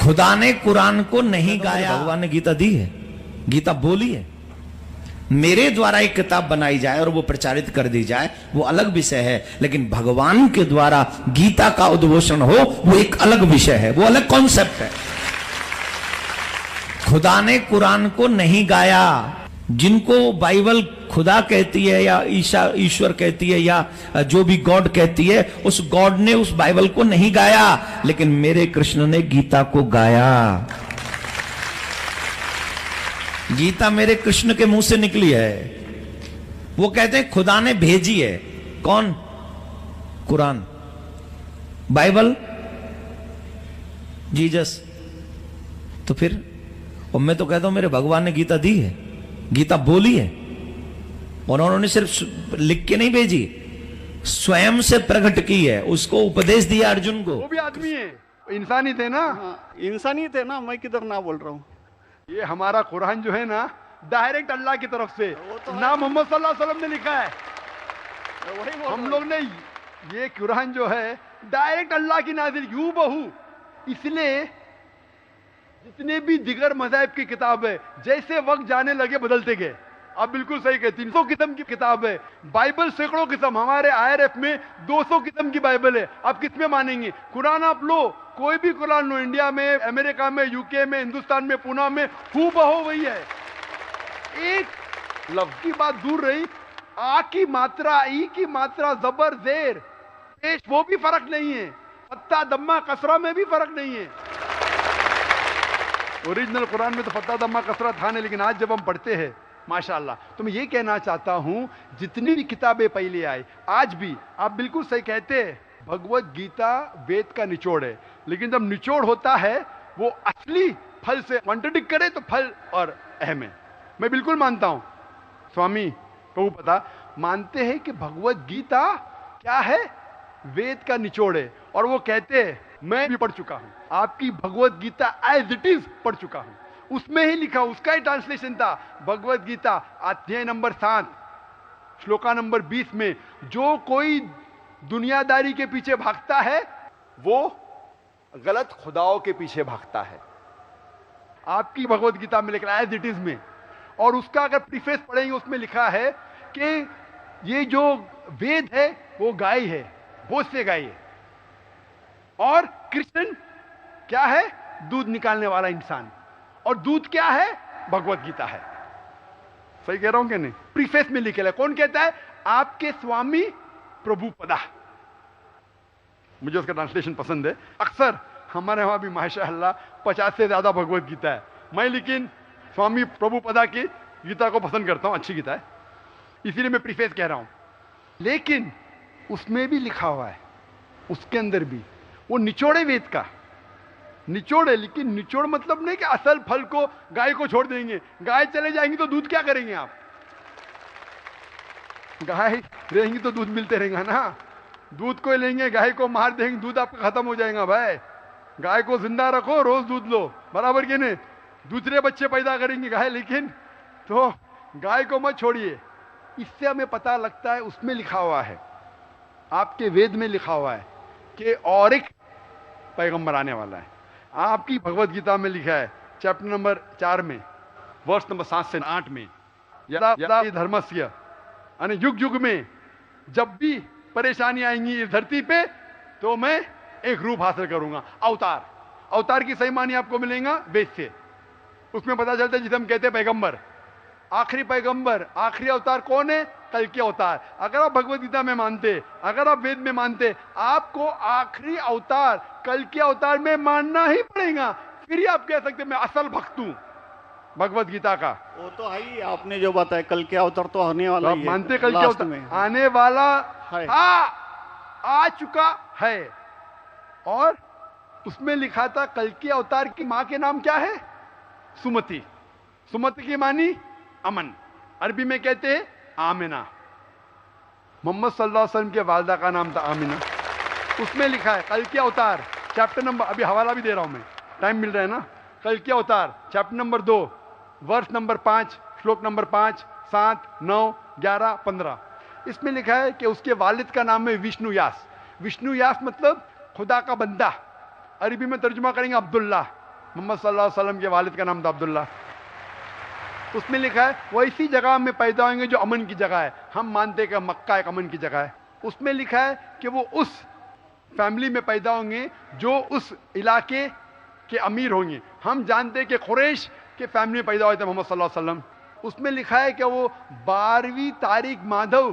खुदा ने कुरान को नहीं गाया, भगवान ने गीता दी है, गीता बोली है। मेरे द्वारा एक किताब बनाई जाए और वो प्रचारित कर दी जाए वो अलग विषय है, लेकिन भगवान के द्वारा गीता का उद्घोषण हो वो एक अलग विषय है, वो अलग कॉन्सेप्ट है। खुदा ने कुरान को नहीं गाया। जिनको बाइबल खुदा कहती है या ईश्वर कहती है या जो भी गॉड कहती है, उस गॉड ने उस बाइबल को नहीं गाया, लेकिन मेरे कृष्ण ने गीता को गाया। गीता मेरे कृष्ण के मुंह से निकली है। वो कहते हैं खुदा ने भेजी है। कौन? Quran, Bible, Jesus. तो फिर और मैं तो कहता हूं मेरे भगवान ने गीता दी है, गीता बोली है, और उन्होंने सिर्फ लिख के नहीं भेजी, स्वयं से प्रकट की है, उसको उपदेश दिया अर्जुन को। वो भी आदमी है, इंसानी थे ना। इंसानी थे ना, मैं किधर ना बोल रहा हूँ। ये हमारा कुरान जो है ना, डायरेक्ट अल्लाह की तरफ से ना मोहम्मद सल्लल्लाहु अलैहि वसल्लम ने लिखा है। हम लोग ने ये कुरान जो है डायरेक्ट अल्लाह की नाज़िल यूं बहू। इसलिए जितने भी दिगर मज़ाहिब की किताब है, जैसे वक्त जाने लगे बदलते गए। आप बिल्कुल सही कहते हैं। 300 किस्म की किताब है, बाइबल सैकड़ों किस्म, हमारे IRF में 200 किस्म की बाइबल है। आप किस में मानेंगे? कुरान आप लो, कोई भी कुरान लो, इंडिया में, अमेरिका में, यूके में, हिंदुस्तान में, पुणे में, हूबहू वही है। एक लफ्ज की बात दूर रही, आ की मात्रा, ई की मात्रा, जबर, जेर, पेश, वो भी फर्क नहीं है। फत्ता, दम्मा, कसरा में भी फर्क नहीं है। ओरिजिनल कुरान में तो फत्ता, दम्मा, कसरा था नहीं, लेकिन आज जब हम पढ़ते हैं माशाअल्लाह। तो मैं ये कहना चाहता हूं, जितनी भी किताबें पहले आई, आज भी आप बिल्कुल सही कहते हैं, भगवत गीता वेद का निचोड़ है। लेकिन जब निचोड़ होता है वो असली फल से कॉन्ट्रडिक्ट करे तो फल और अहम है। मैं बिल्कुल मानता हूं, स्वामी प्रभुपदा मानते हैं कि भगवत गीता क्या है? वेद का निचोड़ है। और वो कहते हैं, मैं भी पढ़ चुका हूं, आपकी Bhagavad Gita as it is पढ़ चुका हूं, उसमें ही लिखा, उसका ही ट्रांसलेशन था। भगवत गीता अध्याय नंबर 7 श्लोका नंबर 20 में, जो कोई दुनियादारी के पीछे भागता है वो गलत खुदाओं के पीछे भागता है। आपकी भगवत गीता में लिखा एज इट इज में। और उसका अगर प्रीफेस पढ़ेंगे, उसमें लिखा है कि ये जो वेद है वो गाय है, भोज से गाय है, और कृष्ण क्या है? दूध निकालने वाला इंसान। और दूध क्या है? भगवत गीता है। सही कह रहा हूं कि नहीं? प्रीफेस में लिखे है। कौन कहता है? आपके स्वामी प्रभुपदा। मुझे उसका ट्रांसलेशन पसंद है। अक्सर हमारे वहां भी माशाअल्लाह 50 से ज्यादा भगवत गीता है। मैं लेकिन स्वामी प्रभुपदा की गीता को पसंद करता हूं, अच्छी गीता है, इसीलिए मैं प्रीफेस कह रहा हूं। लेकिन उसमें भी लिखा हुआ है, उसके अंदर भी वो निचोड़े वेद का निचोड़ है। लेकिन निचोड़ मतलब नहीं कि असल फल को गाय को छोड़ देंगे। गाय चले जाएंगी तो दूध क्या करेंगे आप? गाय रहेंगी तो दूध मिलते रहेगा ना। दूध को लेंगे, गाय को मार देंगे, दूध आपका खत्म हो जाएगा। भाई गाय को जिंदा रखो, रोज दूध लो, बराबर के नहीं? दूसरे बच्चे पैदा करेंगे गाय, लेकिन तो गाय को मत छोड़िए। इससे हमें पता लगता है, उसमें लिखा हुआ है, आपके वेद में लिखा हुआ है कि और एक पैगंबर आने वाला है। आपकी भगवत गीता में लिखा है चैप्टर नंबर 4 में वर्ष नंबर 7 से 8 में, यदा धर्मस्य, यानी युग युग में जब भी परेशानी आएंगी इस धरती पे तो मैं एक रूप हासिल करूंगा, अवतार। अवतार की सही मानी आपको मिलेगा वेद से। उसमें पता चलता है जिसे हम कहते हैं पैगंबर, आखिरी पैगंबर, आखिरी अवतार कौन है? कल के अवतार। अगर आप भगवत गीता में मानते, अगर आप वेद में मानते, आपको आखिरी अवतार कल के अवतार में मानना ही पड़ेगा। फिर ही आप कह सकते मैं असल भक्त हूं भगवत गीता का। वो तो है ही, आपने जो बताया कल के अवतार तो आने वाला तो ही है। आप मानते कल के अवतार में आने वाला है, आ चुका है। और उसमें लिखा था कल के अवतार की मां के नाम क्या है? सुमति। सुमति की मानी अमन, अरबी में कहते हैं आमिना। मोहम्मद सल्लल्लाहु अलैहि वसल्लम के वालदा का नाम था आमिना। उसमें लिखा है कल के अवतार, चैप्टर नंबर, अभी हवाला भी दे रहा हूं मैं, टाइम मिल रहा है ना। कल के अवतार चैप्टर नंबर 2 वर्ष नंबर 5 श्लोक नंबर 5, 7, 9, 11, 15। इसमें लिखा है कि उसके वालिद का नाम है विष्णु यास। विष्णु यास मतलब खुदा का बंदा, अरबी में तर्जुमा करेंगे अब्दुल्ला। मोहम्मद सल्लल्लाहु अलैहि वसल्लम के वालिद का नाम था अब्दुल्ला। उसमें लिखा है वो इसी जगह में पैदा होंगे जो अमन की जगह है। हम मानते हैं कि मक्का एक अमन की जगह है। उसमें लिखा है कि वो उस फैमिली में पैदा होंगे जो उस इलाके के अमीर होंगे। हम जानते हैं कि कुरैश के फैमिली में पैदा हुए थे मोहम्मद सल्लल्लाहु अलैहि वसल्लम। उसमें लिखा है कि वो 12वीं तारीख माधव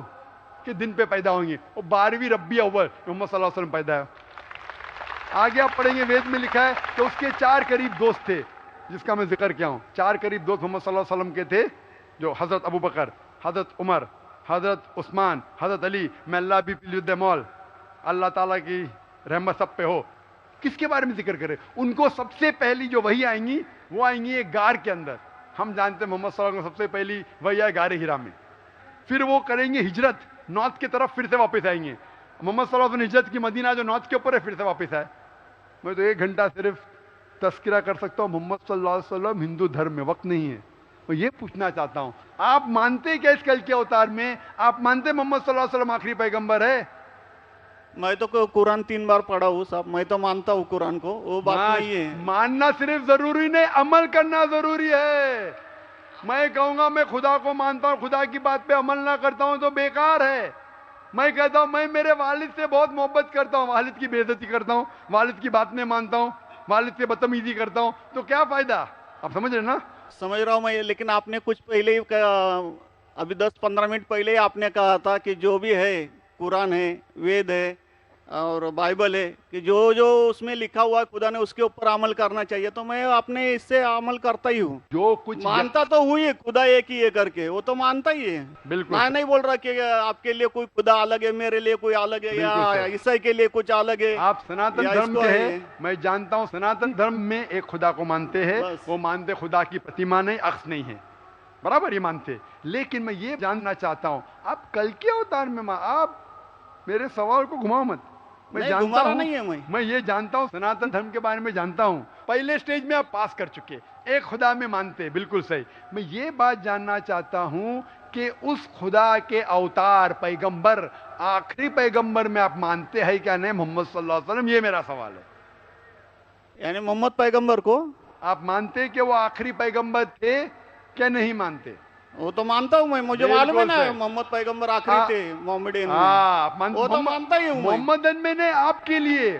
के दिन पे पैदा होंगे। वो 12वीं रब्बी अव्वल मोहम्मद सल्लल्लाहु अलैहि वसल्लम पैदा है। आगे आप पढ़ेंगे वेद में लिखा है कि उसके 4 करीब दोस्त थे, जिसका मैं जिक्र किया हूं। 4 करीब दोस्त मोहम्मद सल्लल्लाहु अलैहि वसल्लम के थे, जो हजरत अबू बकर, हजरत उमर, हजरत उस्मान, हजरत अली। मैं अल्लाह भी मौल, अल्लाह ताला की रहमत सब पे हो। किसके बारे में जिक्र करें? उनको सबसे पहली जो वही आएंगी वो आएंगी एक गार के अंदर। हम जानते हैं मोहम्मद सल्लल्लाहु अलैहि वसल्लम सबसे पहली वही आए गारे हिरा में। फिर वो करेंगे हिजरत, नॉर्थ की तरफ फिर से वापस आएंगे। मोहम्मद सल्लल्लाहु अलैहि वसल्लम हिजरत की मदीना जो नॉर्थ के ऊपर है फिर से वापस आए। मैं तो 1 घंटा सिर्फ तस्करा कर सकता हूँ मोहम्मद सल्लल्लाहु अलैहि वसल्लम हिंदू धर्म में, वक्त नहीं है। मैं ये पूछना चाहता हूँ, आप मानते क्या इस कल के अवतार में? आप मानते मोहम्मद सल्लल्लाहु अलैहि वसल्लम आखिरी पैगंबर है? मैं तो कुरान 3 बार पढ़ा हूँ साहब, मैं तो मानता हूँ कुरान को, वो बात नहीं है। मानना सिर्फ जरूरी नहीं, अमल करना जरूरी है। मैं कहूंगा मैं खुदा को मानता हूँ, खुदा की बात पे अमल ना करता हूँ तो बेकार है। मैं कहता हूँ मैं मेरे वालिद से बहुत मोहब्बत करता हूँ, वालिद की बेइज्जती करता हूँ, वालिद की बात नहीं मानता हूँ, वालिद से बदतमीजी करता हूँ, तो क्या फायदा? आप समझ रहे ना? समझ रहा हूँ मैं, लेकिन आपने कुछ पहले ही अभी 10-15 मिनट पहले ही आपने कहा था कि जो भी है कुरान है, वेद है और बाइबल है, कि जो जो उसमें लिखा हुआ है खुदा ने उसके ऊपर अमल करना चाहिए। तो मैं अपने इससे अमल करता ही हूँ। जो कुछ मानता तो हुई है खुदा एक ही है करके, वो तो मानता ही है। बिल्कुल मैं नहीं बोल रहा कि आपके लिए कोई खुदा अलग है, मेरे लिए कोई अलग है, या ईसाई के लिए कुछ अलग है। आप सनातन धर्म के हैं, मैं जानता हूँ सनातन धर्म में एक खुदा को मानते हैं। वो मानते खुदा की प्रतिमा नहीं, अक्स नहीं है, बराबर ये मानते। लेकिन मैं ये जानना चाहता हूँ आप कल के अवतार में आप मेरे सवाल को घुमाओ मत। मैं जानता हूं, नहीं है मैं ये जानता हूं सनातन धर्म के बारे में जानता हूं। पहले स्टेज में आप पास कर चुके, एक खुदा में मानते, बिल्कुल सही। मैं ये बात जानना चाहता हूं कि उस खुदा के अवतार पैगंबर, आखिरी पैगंबर में आप मानते हैं क्या नहीं मोहम्मद सल्लल्लाहु अलैहि वसल्लम? ये मेरा सवाल है। यानी मोहम्मद पैगंबर को आप मानते कि वो आखिरी पैगंबर थे क्या नहीं मानते? वो तो मानता हूँ मैं, मुझे मालूम है ना मोहम्मद पैगंबर आखिरी थे मोहम्मदन में। वो तो मानता ही हूँ। मोहम्मदन में ने आपके लिए,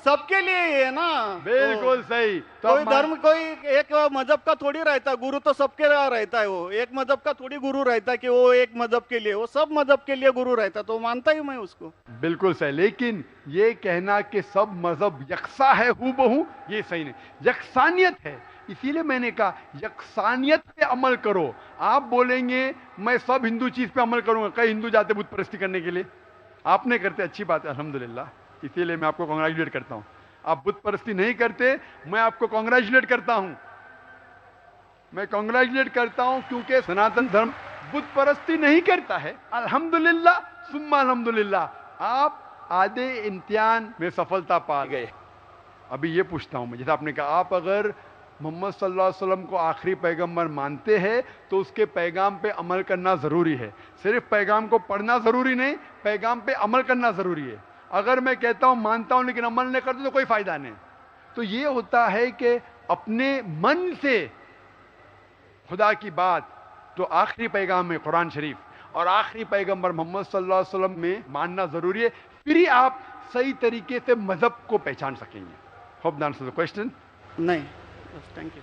सबके लिए है ना। बिल्कुल सही। तो कोई धर्म, कोई एक मजहब का थोड़ी रहता, गुरु तो सबके रहता है। वो एक मजहब का थोड़ी गुरु रहता है कि वो एक मजहब के लिए, वो सब मजहब के लिए गुरु रहता, तो मानता ही मैं उसको। बिल्कुल सही। लेकिन ये कहना कि सब मजहब यकसा है हूबहू, ये सही नहीं। यकसानियत है, इसीलिए मैंने कहा यकसानियत पे अमल करो। आप बोलेंगे मैं सब हिंदू चीज पे अमल करूंगा, कई हिंदू जाते बुत परस्ती करने के लिए, आप नहीं करते, अच्छी बात है अल्हम्दुलिल्लाह, इसीलिए मैं आपको कांग्रेचुलेट करता हूं। आप बुत परस्ती नहीं करते, मैं आपको कांग्रेचुलेट करता हूं। मैं कांग्रेचुलेट करता हूं क्योंकि सनातन धर्म बुत परस्ती नहीं करता है। अल्हम्दुलिल्लाह सुम्मा अल्हम्दुलिल्लाह, आप आधे इम्तिहान में सफलता पा गए। अभी ये पूछता हूं मैं, जैसे आपने कहा आप अगर मोहम्मद सल्लल्लाहु अलैहि वसल्लम को आखिरी पैगंबर मानते हैं तो उसके पैगाम पे अमल करना जरूरी है। सिर्फ पैगाम को पढ़ना जरूरी नहीं, पैगाम पे अमल करना जरूरी है। अगर मैं कहता हूं मानता हूं लेकिन अमल नहीं करता तो कोई फायदा नहीं। तो ये होता है कि अपने मन से खुदा की बात, जो आखिरी पैगाम है कुरान शरीफ और आखिरी पैगंबर मोहम्मद सल्लल्लाहु अलैहि वसल्लम में मानना जरूरी है, फिर ही आप सही तरीके से मजहब को पहचान सकेंगे। Hope the answer the question. नहीं, थैंक यू।